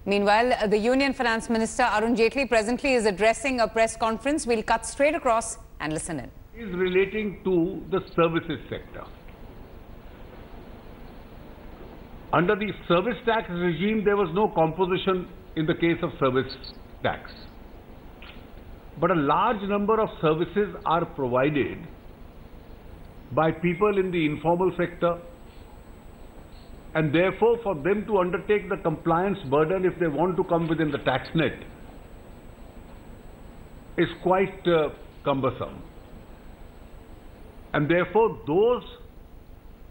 Meanwhile, the Union Finance Minister Arun Jaitley presently is addressing a press conference. We'll cut straight across and listen in. Is relating to the services sector. Under the service tax regime, there was no composition in the case of service tax. But a large number of services are provided by people in the informal sector, and therefore for them to undertake the compliance burden if they want to come within the tax net is quite cumbersome. And therefore those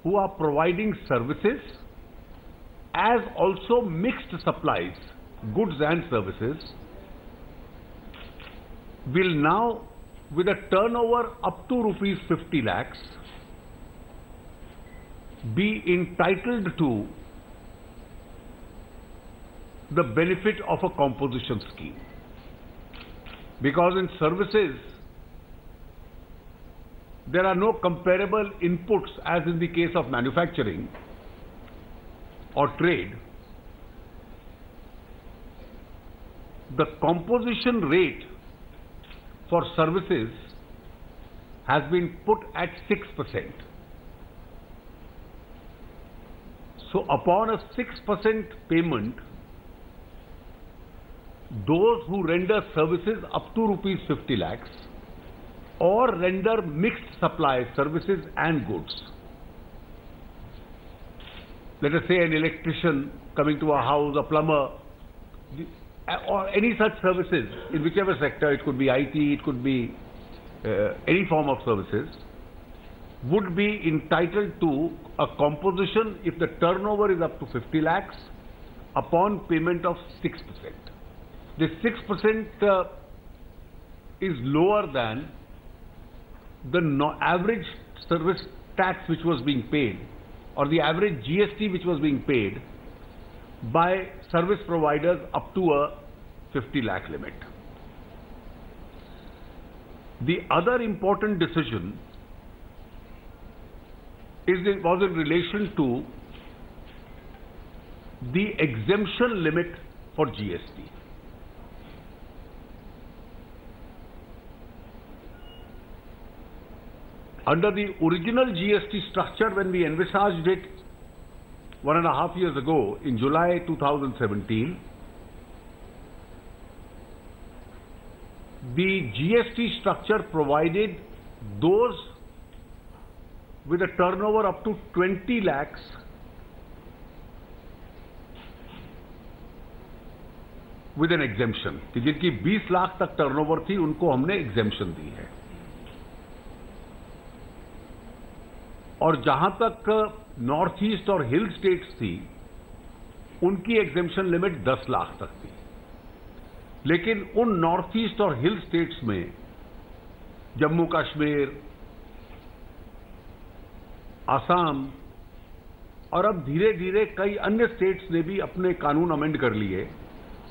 who are providing services as also mixed supplies, goods and services, will now, with a turnover up to rupees 50 lakhs, be entitled to the benefit of a composition scheme. Because in services, there are no comparable inputs as in the case of manufacturing or trade. The composition rate for services has been put at 6%. So upon a 6% payment, those who render services up to rupees 50 lakhs or render mixed supply services and goods. Let us say an electrician coming to a house, a plumber, or any such services in whichever sector, it could be IT, it could be any form of services, would be entitled to a composition if the turnover is up to 50 lakhs upon payment of 6%. This 6% is lower than the average service tax which was being paid, or the average GST which was being paid by service providers up to a 50 lakh limit. The other important decision was in relation to the exemption limit for GST. Under the original GST structure, when we envisaged it 1.5 years ago, in July 2017, the GST structure provided those with a turnover up to 20 lakhs with an exemption. कि जिनकी 20 लाख तक turnover थी, उनको हमने exemption दी है. और जहां तक नॉर्थ ईस्ट और हिल स्टेट्स थी, उनकी एग्जेम्पशन लिमिट 10 लाख तक थी. लेकिन उन नॉर्थ ईस्ट और हिल स्टेट्स में जम्मू कश्मीर, आसाम और अब धीरे धीरे कई अन्य स्टेट्स ने भी अपने कानून अमेंड कर लिए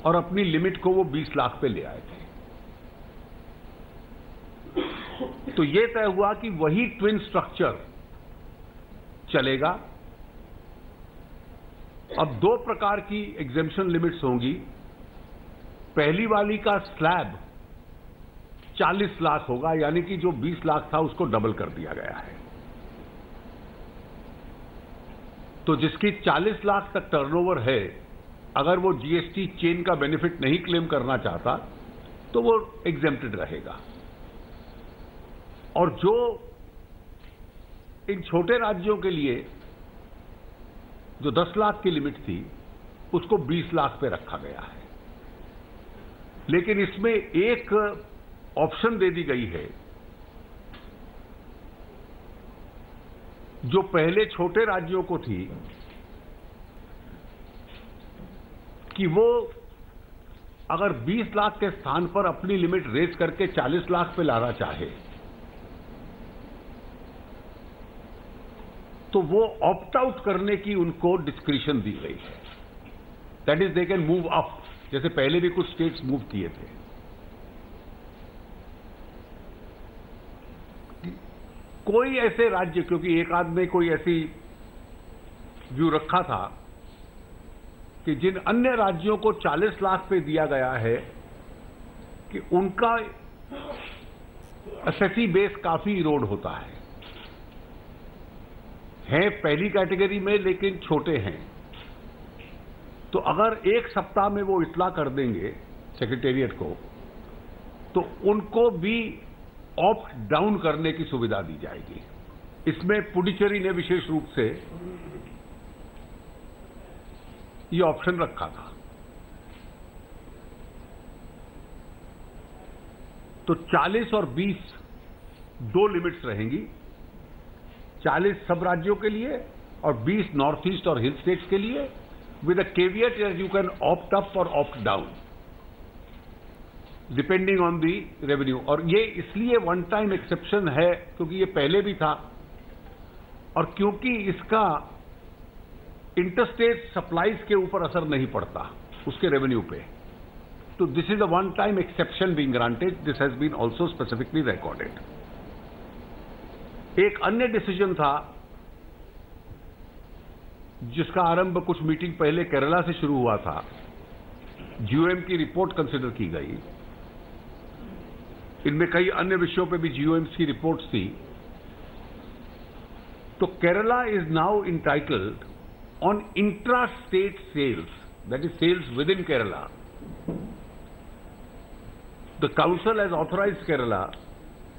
और अपनी लिमिट को वो 20 लाख पे ले आए थे. तो ये तय हुआ कि वही ट्विन स्ट्रक्चर चलेगा. अब 2 प्रकार की एग्जेम्पशन लिमिट्स होंगी. पहली वाली का स्लैब 40 लाख होगा, यानी कि जो 20 लाख था उसको डबल कर दिया गया है. तो जिसकी 40 लाख तक टर्नओवर है, अगर वो जीएसटी चेन का बेनिफिट नहीं क्लेम करना चाहता तो वो एग्जेम्प्टेड रहेगा. और जो इन छोटे राज्यों के लिए जो 10 लाख की लिमिट थी, उसको 20 लाख पे रखा गया है. लेकिन इसमें एक ऑप्शन दे दी गई है, जो पहले छोटे राज्यों को थी, कि वो अगर 20 लाख के स्थान पर अपनी लिमिट रेज करके 40 लाख पे लाना चाहे, तो वो ऑप्ट आउट करने की उनको डिस्क्रिशन दी गई है. That is they can move up, जैसे पहले भी कुछ स्टेट्स मूव किए थे. कोई ऐसे राज्य, क्योंकि एक आध ने कोई ऐसी व्यू रखा था कि जिन अन्य राज्यों को 40 लाख पे दिया गया है कि उनका एसएससी बेस काफी इरोड होता है पहली कैटेगरी में लेकिन छोटे हैं। तो अगर एक सप्ताह में वो इत्तला कर देंगे सेक्रेटेरिएट को तो उनको भी ऑप्ट डाउन करने की सुविधा दी जाएगी। इसमें पुडुचेरी ने विशेष रूप से ये ऑप्शन रखा था। तो 40 और 20 दो लिमिट्स रहेंगी, 40 सब राज्यों के लिए और 20 नॉर्थ ईस्ट और हिल स्टेट्स के लिए, with a caveat that you can opt up or opt down depending on the revenue। और ये इसलिए वन टाइम एक्सेप्शन है क्योंकि ये पहले भी था और क्योंकि इसका इंटरस्टेट सप्लाईज के ऊपर असर नहीं पड़ता उसके रेवेन्यू पे। तो this is a one time exception being granted, this has been also specifically recorded. एक अन्य डिसीजन था जिसका आरंभ कुछ मीटिंग पहले केरला से शुरू हुआ था। जीओएम की रिपोर्ट कंसिडर की गई, इनमें कई अन्य विषयों पे भी जीओएम्स की रिपोर्ट्स थी। तो Kerala is now entitled on intra state sales, that is sales within Kerala. The council has authorised Kerala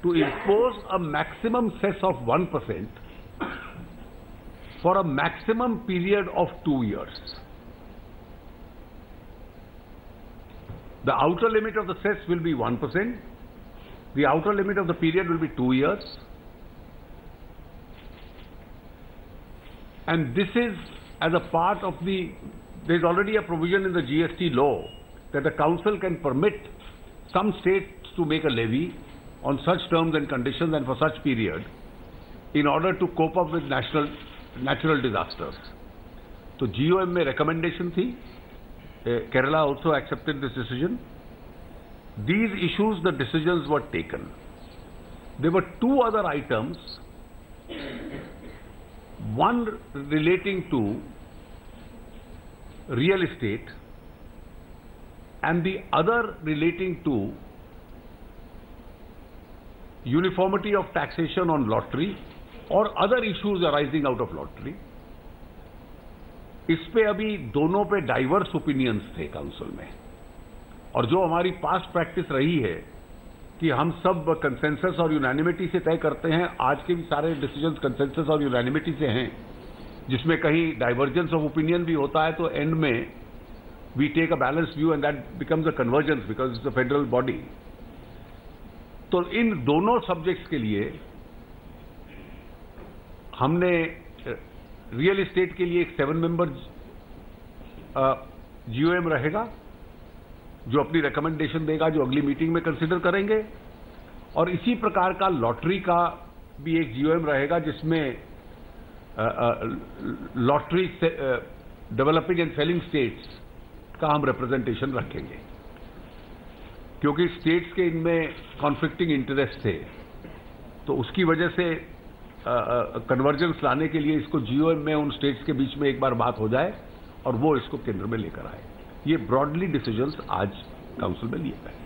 to impose a maximum cess of 1% for a maximum period of 2 years. The outer limit of the cess will be 1%. The outer limit of the period will be 2 years. And this is as a part of the, there is already a provision in the GST law that the council can permit some states to make a levy on such terms and conditions and for such period in order to cope up with natural disasters. तो GOM में recommendation थी, Kerala also accepted this decision. These issues, the decisions were taken. There were two other items, one relating to real estate and the other relating to uniformity of taxation on lottery और other issues arising out of lottery. इस पे अभी दोनों पे diverse opinions थे council में, और जो हमारी पास्ट प्रैक्टिस रही है कि हम सब कंसेंसस और यूनानिमिटी से तय करते हैं। आज के भी सारे डिसीजंस कंसेंसस और यूनानिमिटी से हैं, जिसमें कहीं डाइवर्जेंस ऑफ ओपिनियन भी होता है तो एंड में we take a balance view and that becomes a convergence because it's a federal body. तो इन दोनों सब्जेक्ट्स के लिए हमने रियल एस्टेट के लिए एक 7 मेंबर जीओएम रहेगा जो अपनी रिकमेंडेशन देगा, जो अगली मीटिंग में कंसिडर करेंगे। और इसी प्रकार का लॉटरी का भी एक जीओएम रहेगा जिसमें lottery developing and selling states का हम रिप्रेजेंटेशन रखेंगे, क्योंकि स्टेट्स के इनमें कॉन्फ्लिक्टिंग इंटरेस्ट थे। तो उसकी वजह से कन्वर्जेंस लाने के लिए इसको जीओएम में उन स्टेट्स के बीच में एक बार बात हो जाए और वो इसको केंद्र में लेकर आए। ये ब्रॉडली डिसीजंस आज काउंसिल में लिए गए।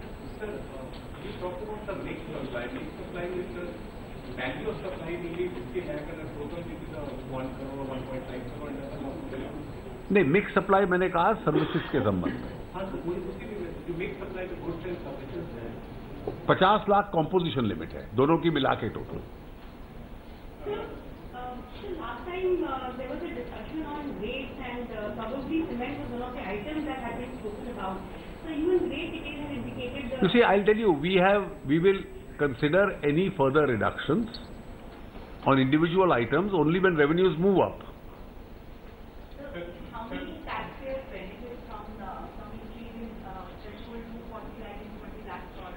नहीं, मिक्स सप्लाई मैंने कहा सर्विसेज के संबंध में 50 लाख कॉम्पोजिशन लिमिट है, दोनों की मिला के total. Last time there was a discussion on rates and probably cement was one of the items that had been spoken about. So even rate detail has indicated the... You see, I'll tell you, we will consider any further reductions on individual items only when revenues move up. So how many taxpayers benefit from increasing threshold to 40 lakh and 20 lakh for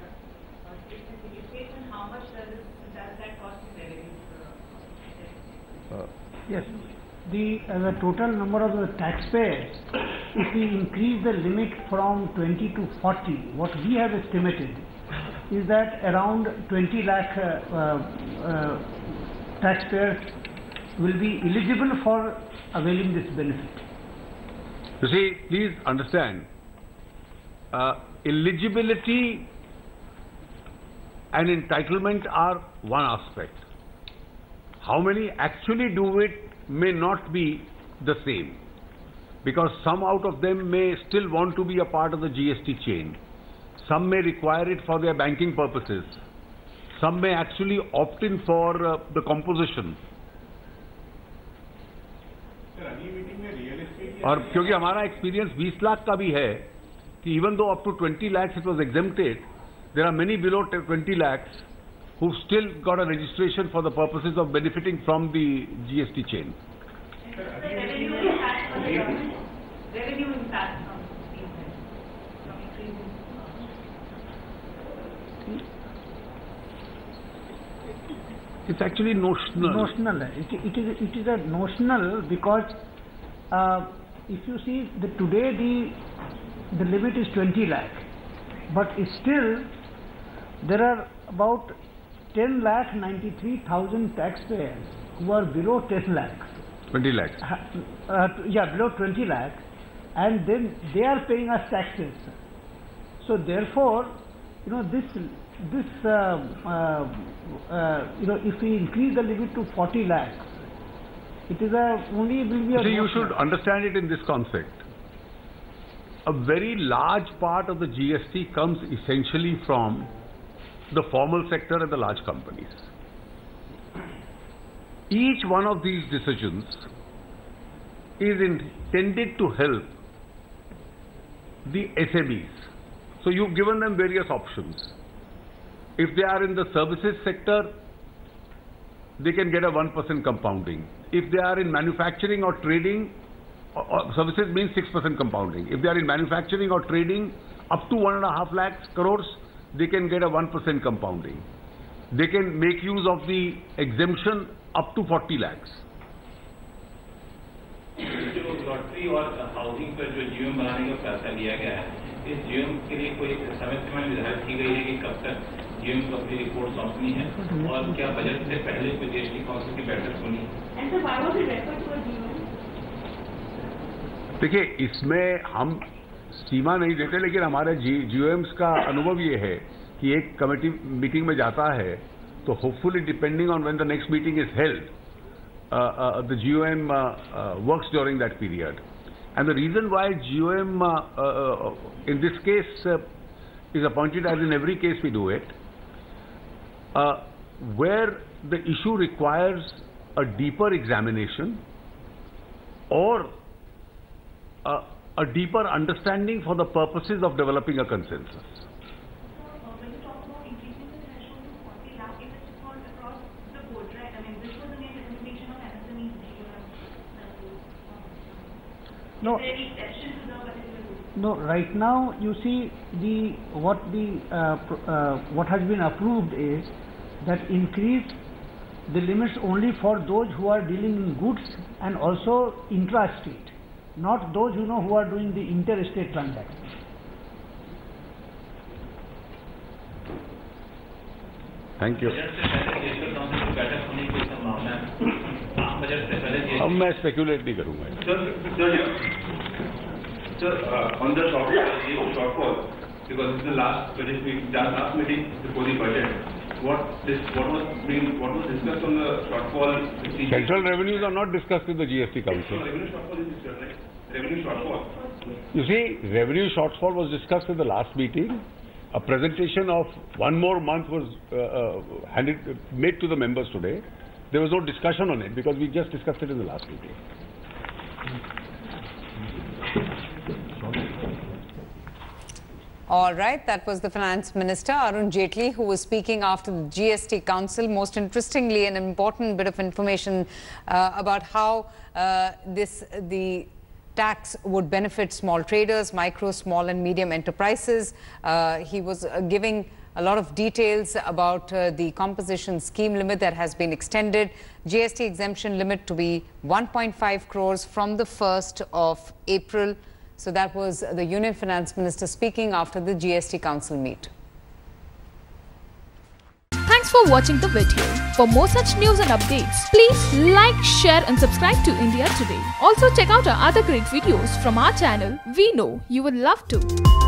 states and city states, and how much does that cost in revenues? Yes, the total number of the taxpayers, if we increase the limit from 20 to 40, what we have estimated is that around 20 lakh taxpayers will be eligible for availing this benefit. You see, please understand, eligibility and entitlement are one aspect. How many actually do it may not be the same, because some out of them may still want to be a part of the GST chain. Some may require it for their banking purposes. Some may actually opt in for the composition. और क्योंकि हमारा experience 20 lakh का भी है कि even though up to 20 lakhs it was exempted, there are many below 20 lakhs who still got a registration for the purposes of benefiting from the GST chain. Revenue impact on the government? Revenue impact from increasing. It's actually notional. Notional. It is a notional because if you see that today the limit is 20 lakh, but still there are about 10,93,000 taxpayers who are below 10 lakhs. 20 lakhs. Below 20 lakh, and then they are paying us taxes. So therefore, if we increase the limit to 40 lakhs, it is only will be a. See, you should understand it in this concept. A very large part of the GST comes essentially from the formal sector and the large companies. Each one of these decisions is intended to help the SMEs. So you've given them various options. If they are in the services sector, they can get a 1% compounding. If they are in manufacturing or trading, services means 6% compounding. If they are in manufacturing or trading up to 1.5 lakhs crores, they can get a 1% compounding. They can make use of the exemption up to 40 lakhs. जो lottery और housing पर जो GM बनाने का फैसला लिया गया है, इस जीएम के लिए कोई समय सीमा निर्धारित की गई है कि कब तक जीएम को अपनी रिपोर्ट सौंपनी है और क्या बजट से पहले कोई जीएसटी काउंसिल की बैठक होनी है? And so why was it referred to a GM? देखिए, इसमें हम सीमा नहीं देते, लेकिन हमारे जीओएम्स का अनुभव ये है कि एक कमेटी मीटिंग में जाता है तो hopefully depending on when the next meeting is held the GOM works during that period. And the reason why GOM in this case is appointed, as in every case we do it, where the issue requires a deeper examination or a deeper understanding for the purposes of developing a consensus. When you talk about increasing the threshold to 40 lakh, it is for across the board, right? I mean, this was the main recommendation of MSMEs. No. Is there any exception to the particular rule? No, right now you see what has been approved is that increase the limits only for those who are dealing in goods and also intra-state, not those who are doing the interstate transactions. Thank you. अब मैं speculate नहीं करूंगा. Sir, on the shortfall, because this is the last meeting before the budget. What was discussed on the shortfall? Central revenues are not discussed in the GST Council. No, revenue shortfall is discussed, right? Revenue shortfall. You see, revenue shortfall was discussed in the last meeting. A presentation of one more month was made to the members today. There was no discussion on it because we just discussed it in the last meeting. All right, that was the Finance Minister, Arun Jaitley, who was speaking after the GST Council. Most interestingly, an important bit of information about how the tax would benefit small traders, micro, small and medium enterprises. He was giving a lot of details about the composition scheme limit that has been extended. GST exemption limit to be 1.5 crores from the 1st of April. So that was the Union Finance Minister speaking after the GST Council meet. Thanks Thanks for watching the video. For more such news and updates, please like, share and subscribe to India Today. Also check out our other great videos from our channel. We know you would love to.